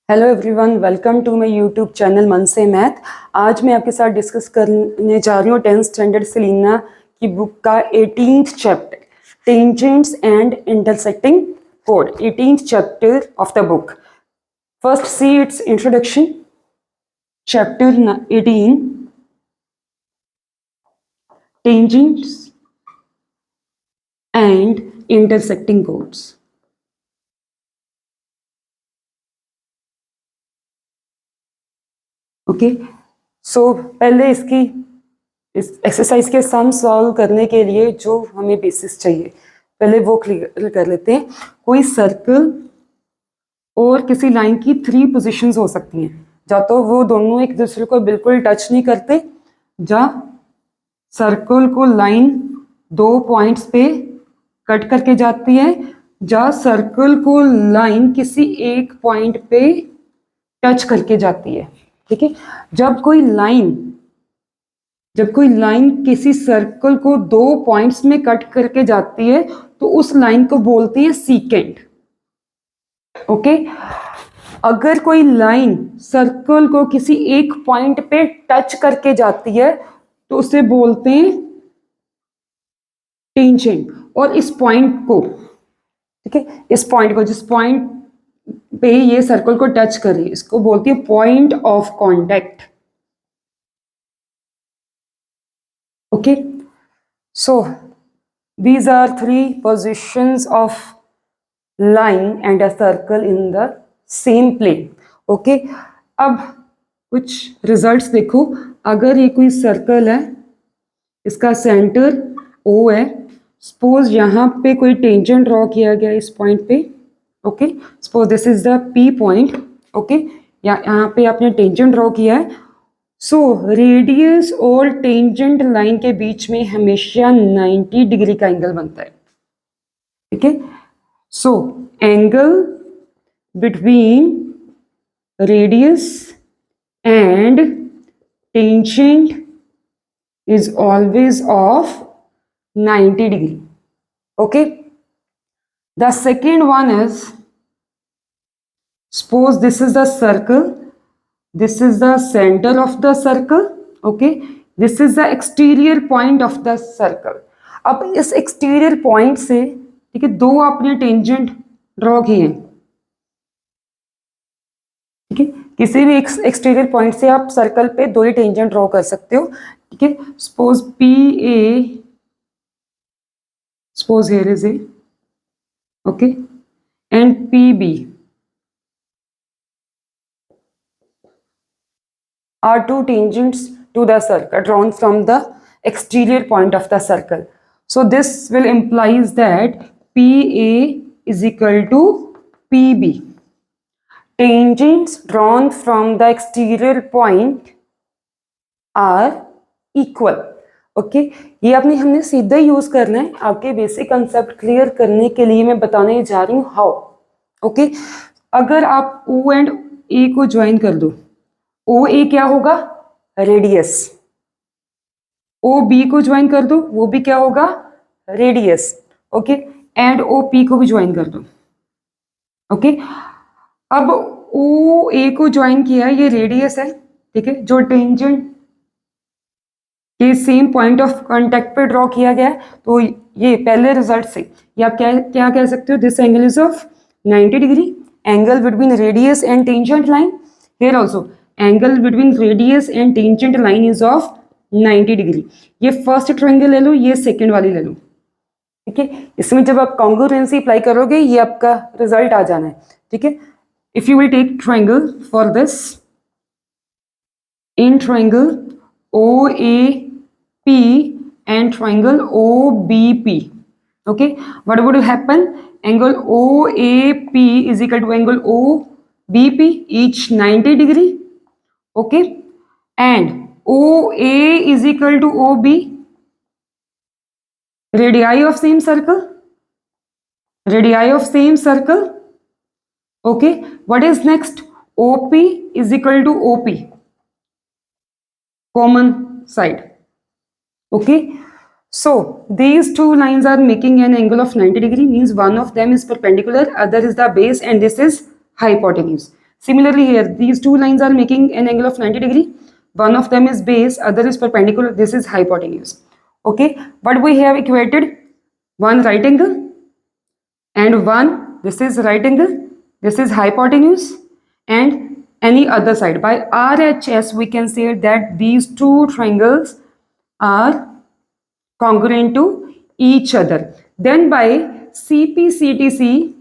Hello everyone, welcome to my YouTube channel मन से math. आज मैं आपके साथ डिस्कस करने जा रही हूँ 10th स्टैंडर्ड सेलिना की बुक का 18th chapter tangents and intersecting कोड, 18th chapter of the book. First see its introduction. Chapter 18 tangents and intersecting chords. Okay, so पहले इसकी इस एक्सरसाइज के सम सॉल्व करने के लिए जो हमें बेसिस चाहिए पहले वो क्लियर कर लेते हैं। कोई सर्कल और किसी लाइन की 3 पोजीशंस हो सकती हैं, या तो वो दोनों एक दूसरे को बिल्कुल टच नहीं करते, या सर्कल को लाइन 2 पॉइंट्स पे कट करके जाती है, या सर्कल को लाइन किसी एक पॉइंट पे टच करके जाती है। ठीक है, जब कोई लाइन किसी सर्कल को 2 पॉइंट्स में कट करके जाती है तो उस लाइन को बोलते हैं सीकेंट। ओके, अगर कोई लाइन सर्कल को किसी एक पॉइंट पे टच करके जाती है तो उसे बोलते हैं टेंजेंट। और इस पॉइंट को, ठीक है, इस पॉइंट को, जिस पॉइंट पे ये सर्कल को टच कर रही है, इसको बोलती है point of contact. Okay, so these are 3 positions of line and a circle in the same plane. Okay, अब कुछ रिजल्ट्स देखो। अगर ये कोई सर्कल है, इसका सेंटर O है, सपोज यहाँ पे कोई टेंजेंट ड्रॉ किया गया इस पॉइंट पे। Okay, suppose this is the P point. Okay, यहाँ पे आपने टेंजेंट ड्रॉ किया है। सो रेडियस और टेंजेंट लाइन के बीच में हमेशा 90 डिग्री का एंगल बनता है। ठीक है, so angle between radius and tangent is always of 90 degree. Okay, the second one is, suppose this is the circle, this is the center of the circle, okay, this is the exterior point of the circle। अब इस exterior point से, ठीक है, 2 आपने tangent draw किए हैं। ठीक है, किसी भी एक्सटीरियर पॉइंट से आप सर्कल पे 2 ही टेंजेंट ड्रॉ कर सकते हो। ठीक है, suppose PA, suppose here is A, okay, and PB are 2 tangents to the circle drawn from the exterior point of the circle. So this will implies that PA is equal to PB. Tangents drawn from the exterior point are equal. Okay, ये आपने हमने सीधा use करना है। आपके basic concept clear करने के लिए मैं बताने जा रही हूँ हाउ। ओके, अगर आप O एंड A को ज्वाइन कर दो, OA क्या होगा? रेडियस। OB को ज्वाइन कर दो, वो भी क्या होगा? रेडियस। ओके, एंड OP को भी ज्वाइन कर दो। ओके, अब OA को ज्वाइन किया, ये रेडियस है, ठीक है, जो टेंजेंट के सेम पॉइंट ऑफ कांटेक्ट पे ड्रॉ किया गया है। तो ये पहले रिजल्ट से ये आप क्या कह सकते हो? This angle is of 90 degree, angle between radius and tangent line. Here also angle between radius and tangent line is of 90 degree. ये फर्स्ट ट्रायंगल ले लो, ये सेकंड वाली ले लो। ठीक है, इसमें जब आप कॉन्ग्रुएंसी अप्लाई करोगे ये आपका रिजल्ट आ जाना है। ठीक है, if you will take triangle for this, in triangle OAP and triangle OBP, okay, what would happen? Angle OAP is equal to angle OBP, each 90 degree, okay, and OA is equal to OB, radii of same circle, okay. What is next? OP is equal to OP, common side. Okay, so these 2 lines are making an angle of 90 degree, means one of them is perpendicular, other is the base, and this is hypotenuse. Similarly here, these two lines are making an angle of 90 degree. One of them is base, other is perpendicular. This is hypotenuse. Okay, but we have equated one right angle and one, this is right angle, this is hypotenuse, and any other side. By RHS, we can say that these two triangles are congruent to each other. Then by CPCTC,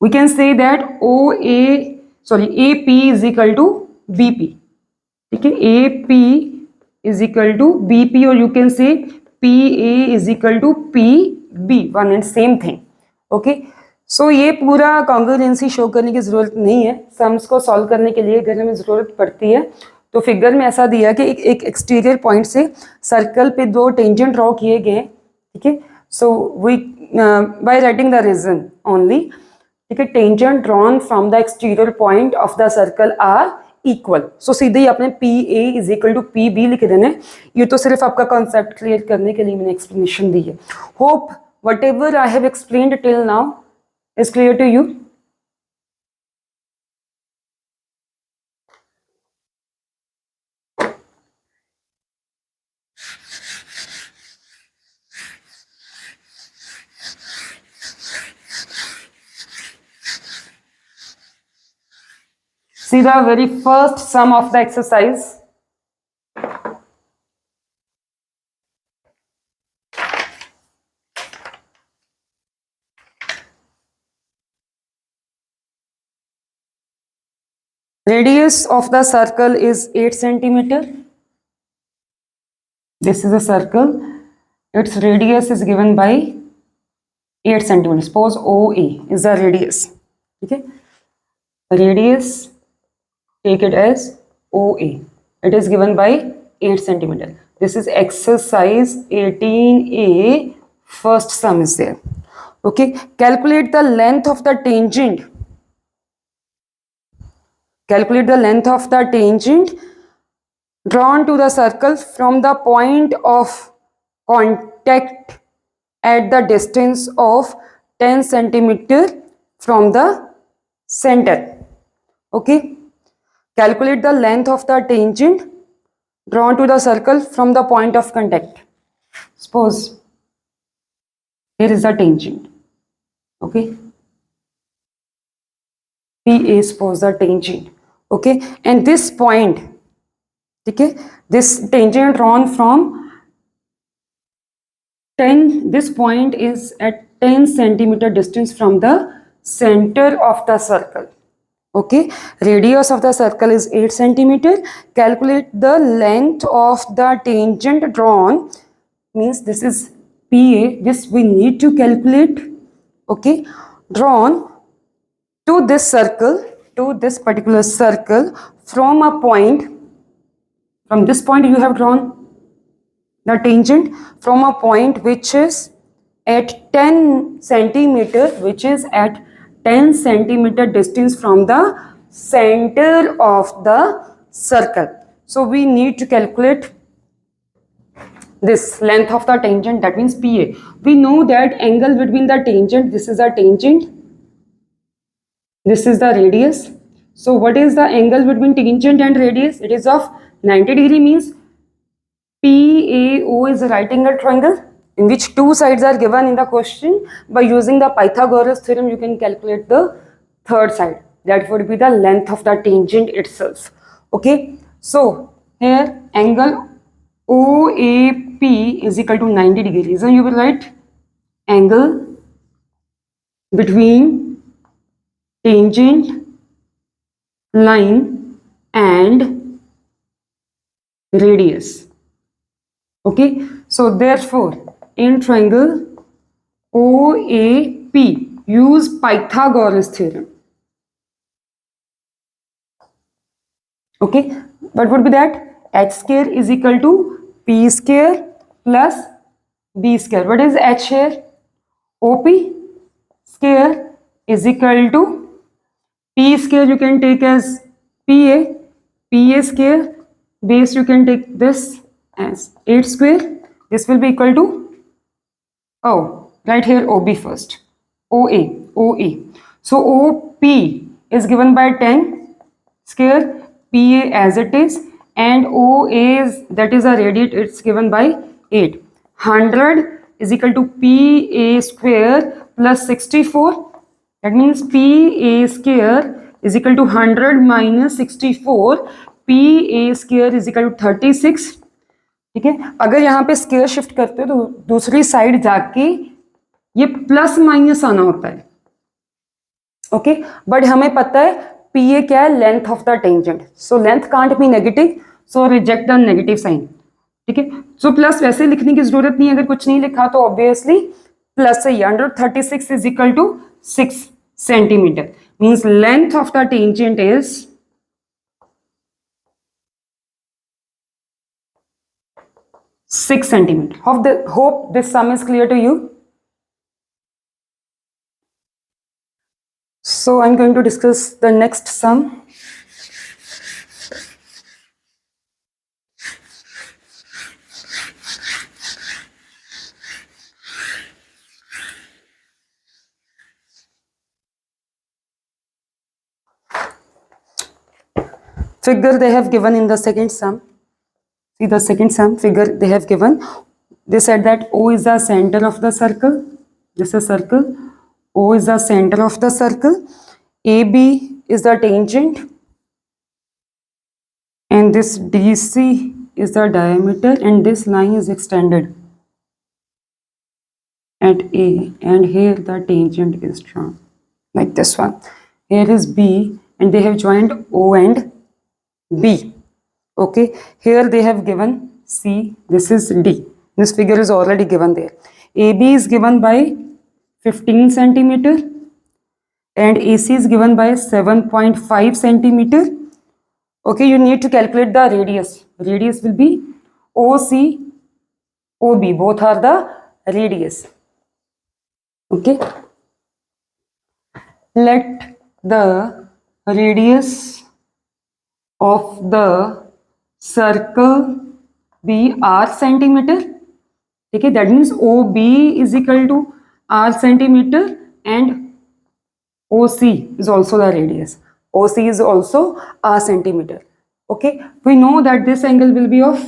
we can say that AP is equal to BP. Okay, AP is equal to BP, or you can say PA is equal to PB, one and same thing. Okay, सो ये पूरा congruency show करने की ज़रूरत नहीं है. Sums को solve करने के लिए अगर हमें ज़रूरत पड़ती है तो फिगर में ऐसा दिया कि एक एक्सटीरियर पॉइंट से सर्कल पे दो टेंजेंट ड्रॉ किए गए. ठीक है, so we by writing the reason only. ठीक है, tangent drawn from the exterior point of the circle are equal. So सीधे ही आपने P A is equal to P B लिख देना है. ये तो सिर्फ आपका कॉन्सेप्ट क्लियर करने के लिए मैंने एक्सप्लेनेशन दी है. Hope what ever I have explained till now is clear to you. See the very first sum of the exercise. Radius of the circle is 8 centimeter. This is a circle. Its radius is given by 8 centimeter. Suppose OA is the radius. Okay. Radius, take it as OA. It is given by 8 centimeter. This is exercise 18A. First sum is there. Okay. Calculate the length of the tangent. Calculate the length of the tangent drawn to the circle from the point of contact at the distance of 10 centimeter from the center. Okay. Calculate the length of the tangent drawn to the circle from the point of contact. Suppose here is the tangent. Okay. PA, suppose the tangent. Okay, and this point, okay, this tangent drawn from 10, this point is at 10 centimeter distance from the center of the circle. Okay, radius of the circle is 8 centimeter. Calculate the length of the tangent drawn, means this is PA, this we need to calculate. Okay, drawn to this circle, to this particular circle from a point, from this point you have drawn the tangent from a point which is at 10 centimeter, which is at 10 centimeter distance from the center of the circle. So we need to calculate this length of the tangent, that means PA. We know that angle between the tangent, this is a tangent, this is the radius. So what is the angle between tangent and radius? It is of 90 degree, means PAO is a right angle triangle in which two sides are given in the question. By using the Pythagoras theorem, you can calculate the third side. That would be the length of the tangent itself. Okay. So here angle OAP is equal to 90 degrees. And you will write angle between tangent line and radius. Okay, so therefore in triangle OAP, use Pythagoras theorem. Okay, what would be that? H square is equal to P square plus B square. What is H here? OP square is equal to P square, you can take as PA, PA square, base you can take this as 8 square. This will be equal to, oh, right here OB first, OA, OA. So OP is given by 10 square, PA as it is, and OA is, that is a radius, it's given by 8. 100 is equal to PA square plus 64. That means PA square is equal to 100 minus 64. PA square is equal to 36. ठीक है, अगर यहाँ पे square shift करते हो तो दूसरी side जाके ये प्लस माइनस आना होता है. ओके, बट हमें पता है पी ए क्या है, length of the tangent. So length can't be negative, so reject the negative sign. ठीक है, सो प्लस वैसे लिखने की जरूरत नहीं, अगर कुछ नहीं लिखा तो ऑब्वियसली प्लस है. 136 is equal to 6 centimetre, means length of the tangent is 6 centimeter. Hope this sum is clear to you. So I'm going to discuss the next sum. Figure they have given in the second sum. See the second sum figure they have given. They said that O is the center of the circle. This is a circle. O is the center of the circle. AB is the tangent. And this DC is the diameter. And this line is extended at A. And here the tangent is drawn. Like this one. Here is B. And they have joined O and B. Okay, here they have given C, this is D. This figure is already given there. AB is given by 15 centimeter and AC is given by 7.5 centimeter. Okay, you need to calculate the radius. Radius will be OC, OB, both are the radius. Okay, let the radius of the circle be r centimeter. Okay, that means OB is equal to r centimeter and OC is also the radius. OC is also r centimeter. Okay, we know that this angle will be of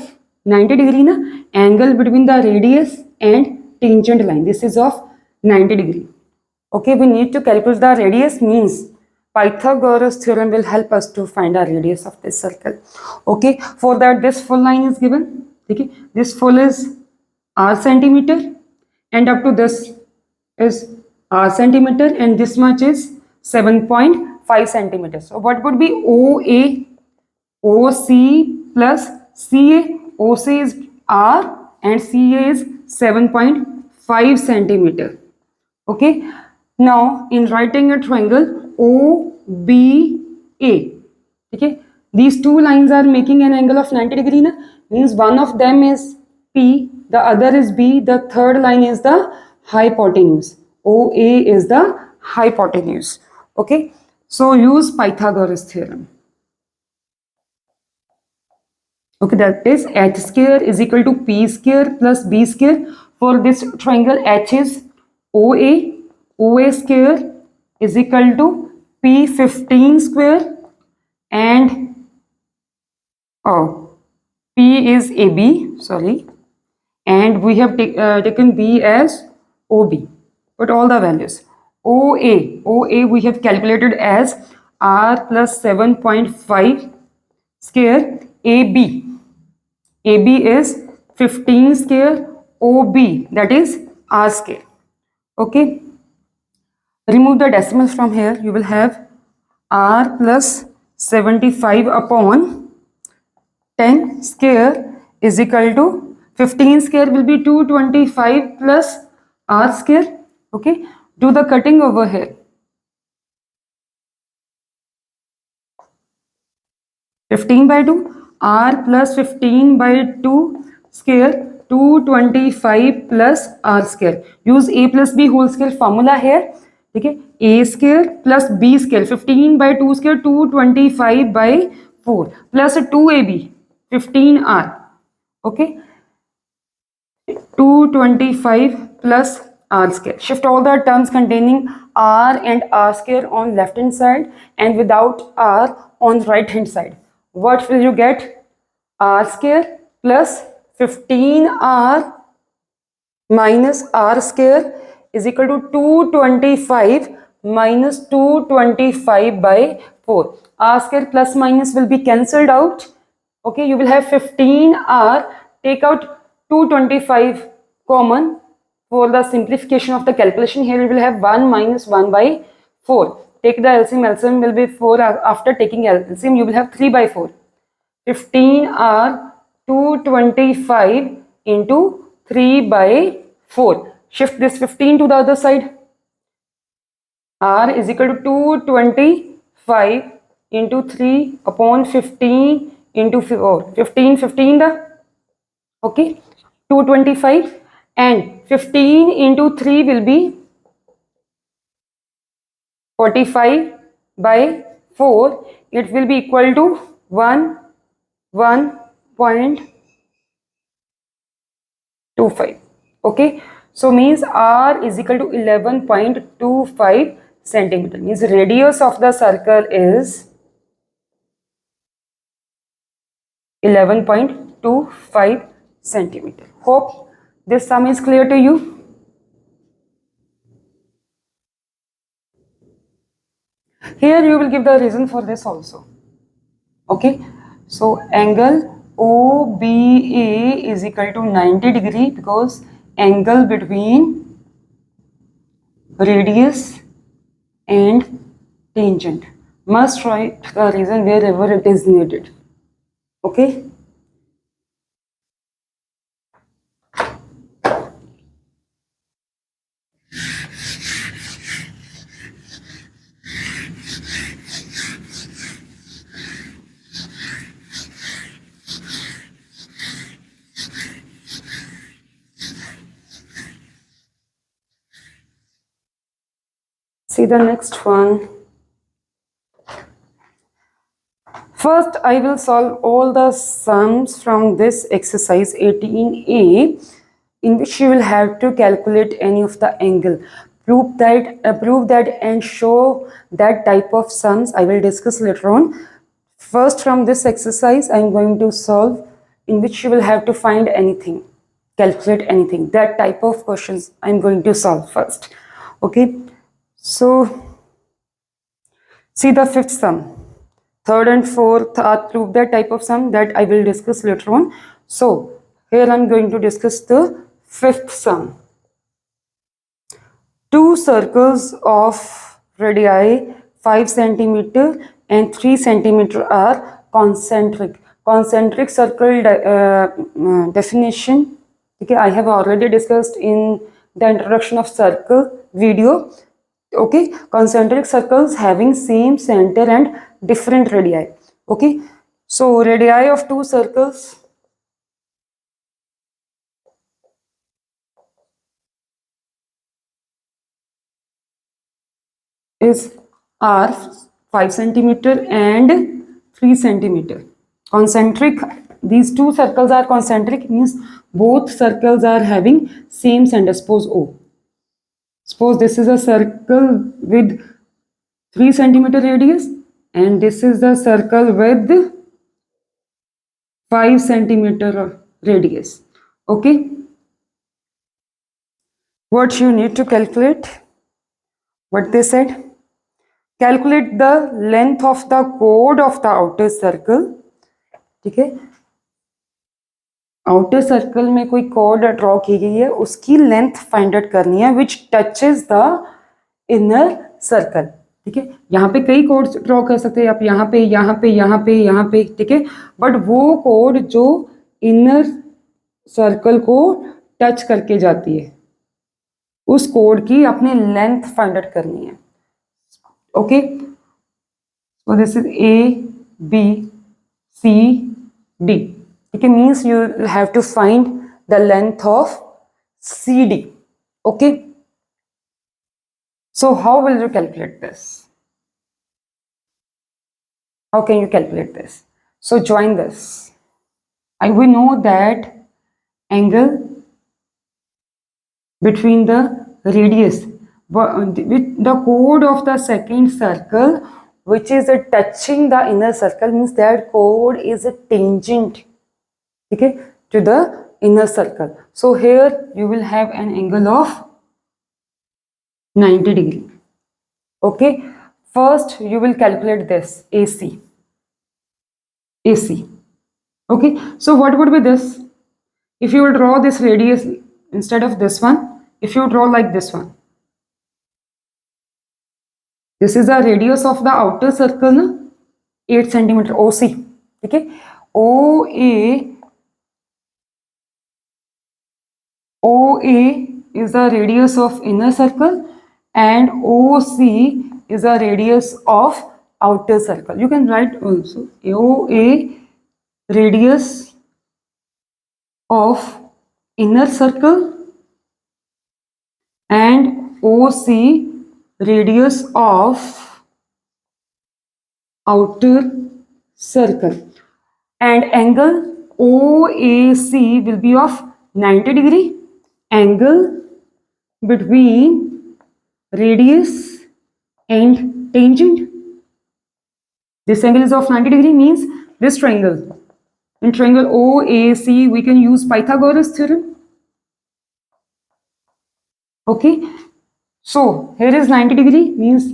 90 degree na, angle between the radius and tangent line, this is of 90 degree. Okay, we need to calculate the radius, means Pythagoras theorem will help us to find the radius of this circle. Okay, for that this full line is given. Okay, this full is r centimeter and up to this is r centimeter and this much is 7.5 centimeters. So what would be OA, OC plus CA? OC is r and CA is 7.5 centimeter. Okay, now in writing a triangle OBA, okay, these two lines are making an angle of 90 degree na, means one of them is P, the other is B, the third line is the hypotenuse. OA is the hypotenuse. Okay, so use Pythagoras theorem. Okay, that is H square is equal to P square plus B square. For this triangle H is OA, OA square is equal to P15 square and P is AB, sorry, and we have taken B as OB. Put all the values. OA we have calculated as R plus 7.5 square. AB is 15 square. OB, that is R square. Okay, remove the decimals from here. You will have R plus 75 upon 10 square is equal to 15 square will be 225 plus R square. Okay, do the cutting over here. 15 by 2, R plus 15 by 2 square, 225 plus R square. Use A plus B whole square formula here. Okay, A square plus B square, 15 by 2 square, 225 by 4 plus 2AB, 15R. Okay, 225 plus r square. Shift all the terms containing r and r square on left hand side and without r on right hand side. What will you get? R square plus 15r minus r square is equal to 225 minus 225 by 4. R square plus minus will be cancelled out. Okay, you will have 15r, take out 225 common for the simplification of the calculation. Here you will have 1 minus 1 by 4. Take the LCM, LCM will be 4. After taking LCM, you will have 3 by 4. 15r 225 into 3 by 4. Shift this 15 to the other side. R is equal to 225 into 3 upon 15 into 4. 15, 15 the, okay, 225 and 15 into 3 will be 45 by 4. It will be equal to 1.25. Okay, so means R is equal to 11.25 centimeter. Means radius of the circle is 11.25 centimeter. Hope this sum is clear to you. Here you will give the reason for this also. Okay, so angle OBA is equal to 90 degree because angle between radius and tangent. Must write the reason wherever it is needed. Okay. See the next one. First, I will solve all the sums from this exercise 18a, in which you will have to calculate any of the angle. Prove that and show that type of sums I will discuss later on. First, from this exercise, I am going to solve in which you will have to find anything, calculate anything. That type of questions I am going to solve first. Okay. So, see the fifth sum. Third and fourth are prove that type of sum that I will discuss later on. So, here I am going to discuss the fifth sum. Two circles of radii 5 centimeter and 3 centimeter are concentric. Concentric circle definition. Okay, I have already discussed in the introduction of circle video. Okay, concentric circles having same center and different radii. Okay, so radii of two circles is are 5 centimeter and 3 centimeter. Concentric, these two circles are concentric, means both circles are having same center. Suppose O. Suppose this is a circle with 3 centimeter radius and this is the circle with 5 centimeter radius. Okay. What you need to calculate? What they said? Calculate the length of the chord of the outer circle. ठीक है, outer circle में कोई cord draw की गई है, उसकी length find out करनी है विच टचेस द इनर सर्कल. ठीक है, यहाँ पे कई कोड्स ड्रॉ कर सकते हैं आप, यहाँ पे यहाँ पे यहाँ पे यहाँ पे. ठीक है, बट वो कोड जो इनर सर्कल को टच करके जाती है उस कोड की अपनी लेंथ फाइंड आउट करनी है. Okay, so this is ABCD. Okay, means you have to find the length of CD. Okay, so how will you calculate this? How can you calculate this? So join this. We know that angle between the radius, with the chord of the second circle, which is touching the inner circle, means that chord is a tangent, okay, to the inner circle. So here you will have an angle of 90 degree. Okay, first you will calculate this AC. Okay, so what would be this? If you will draw this radius instead of this one, if you draw like this one, this is the radius of the outer circle, na? 8 centimeter OC. Okay, OA is the radius of inner circle and OC is the radius of outer circle. You can write also OA radius of inner circle and OC radius of outer circle, and angle OAC will be of 90 degree. Angle between radius and tangent, this angle is of 90 degree, means this triangle, in triangle OAC we can use Pythagoras theorem. Okay, so here is 90 degree, means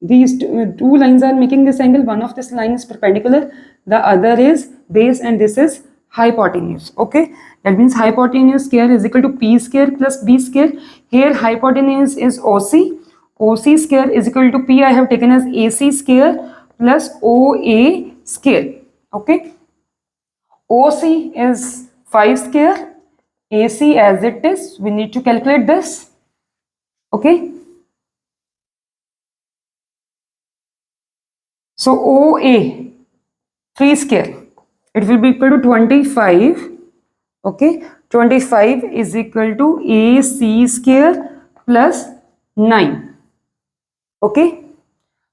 these two lines are making this angle. One of this line is perpendicular, the other is base, and this is hypotenuse. Okay, that means hypotenuse square is equal to P square plus B square. Here hypotenuse is OC. OC square is equal to P I have taken as AC square plus OA square. Okay, OC is 5 square, AC as it is, we need to calculate this. Okay, so OA 3 square, it will be equal to 25. Okay, 25 is equal to AC square plus 9. Okay,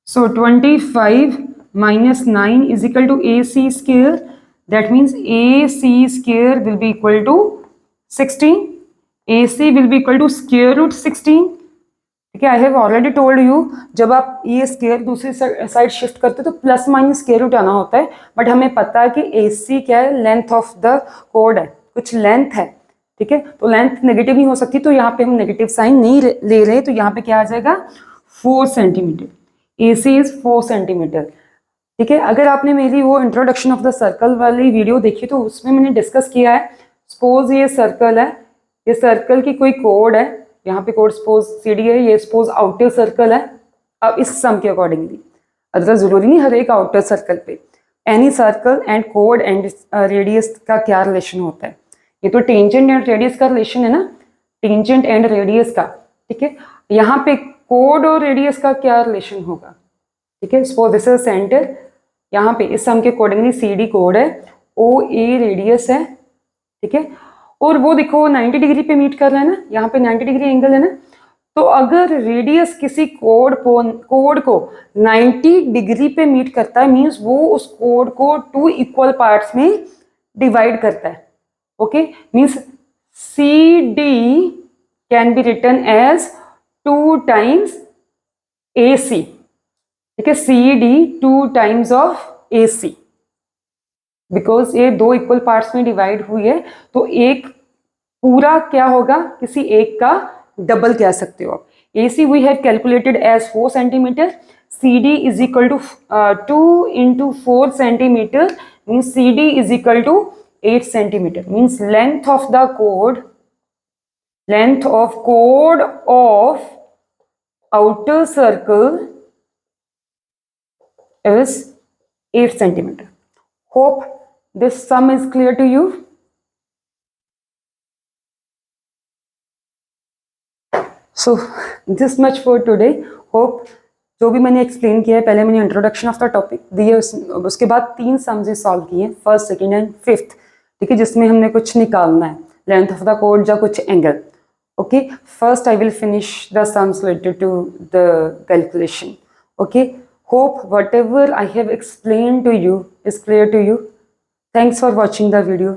so 25 minus 9 is equal to AC square. That means AC square will be equal to 16. AC will be equal to square root 16. ठीक है, I have already told you, जब आप ये square दूसरी side shift करते हो तो plus minus square root आना होता है, बट हमें पता है कि AC क्या है, लेंथ ऑफ द कोड है, कुछ लेंथ है. ठीक है, तो लेंथ नेगेटिव नहीं हो सकती, तो यहाँ पे हम नेगेटिव साइन नहीं ले रहे, तो यहाँ पे क्या आ जाएगा 4 सेंटीमीटर. AC is 4 centimetre. ठीक है, अगर आपने मेरी वो इंट्रोडक्शन ऑफ द सर्कल वाली वीडियो देखी तो उसमें मैंने डिस्कस किया है. सपोज ये सर्कल है, ये सर्कल की कोई कोड है, यहाँ पे कोड सपोज CD है, ये सपोज आउटर सर्कल है. अब इस सम के अकॉर्डिंगली, अदरवाइज जरूरी नहीं हर एक आउटर सर्कल पे, any circle and code and radius का क्या रिलेशन होता है. ये तो टेंजेंट एंड रेडियस का रिलेशन है ना, टेंजेंट एंड रेडियस का. ठीक है, यहाँ पे कोड और रेडियस का क्या रिलेशन होगा. ठीक है, सपोज दिस इज सेंटर, यहाँ पे इस सम के अकॉर्डिंगली CD कोड है, OA रेडियस है. ठीक है, और वो देखो 90 डिग्री पे मीट कर रहा है ना, यहाँ पे 90 डिग्री एंगल है ना, तो अगर रेडियस किसी कोड को 90 डिग्री पे मीट करता है, मींस वो उस कोड को 2 इक्वल पार्ट्स में डिवाइड करता है. Okay, means CD can be written as 2 times AC. ठीक है, CD 2 times of AC, because ये 2 इक्वल पार्ट्स में डिवाइड हुई है, तो एक पूरा क्या होगा, किसी एक का डबल कह सकते हो आप. AC we have calculated as 4 centimetre. CD is equal to 2 into 4 centimetre, means CD is equal to 8 centimetre. Means length of the कोड, लेंथ ऑफ कोड of outer circle is 8 centimeter. Hope this sum is clear to you. So this much for today. Hope जो भी मैंने explain किया है, पहले मैंने introduction of the topic दी है, उसके बाद 3 सम्स सॉल्व किए हैं, फर्स्ट, सेकंड एंड फिफ्थ. ठीक है, जिसमें हमने कुछ निकालना है, लेंथ ऑफ द कोड या कुछ angle. Okay, first I will finish the sums related to the calculation. Okay, hope whatever I have explained to you is clear to you. Thanks for watching the video.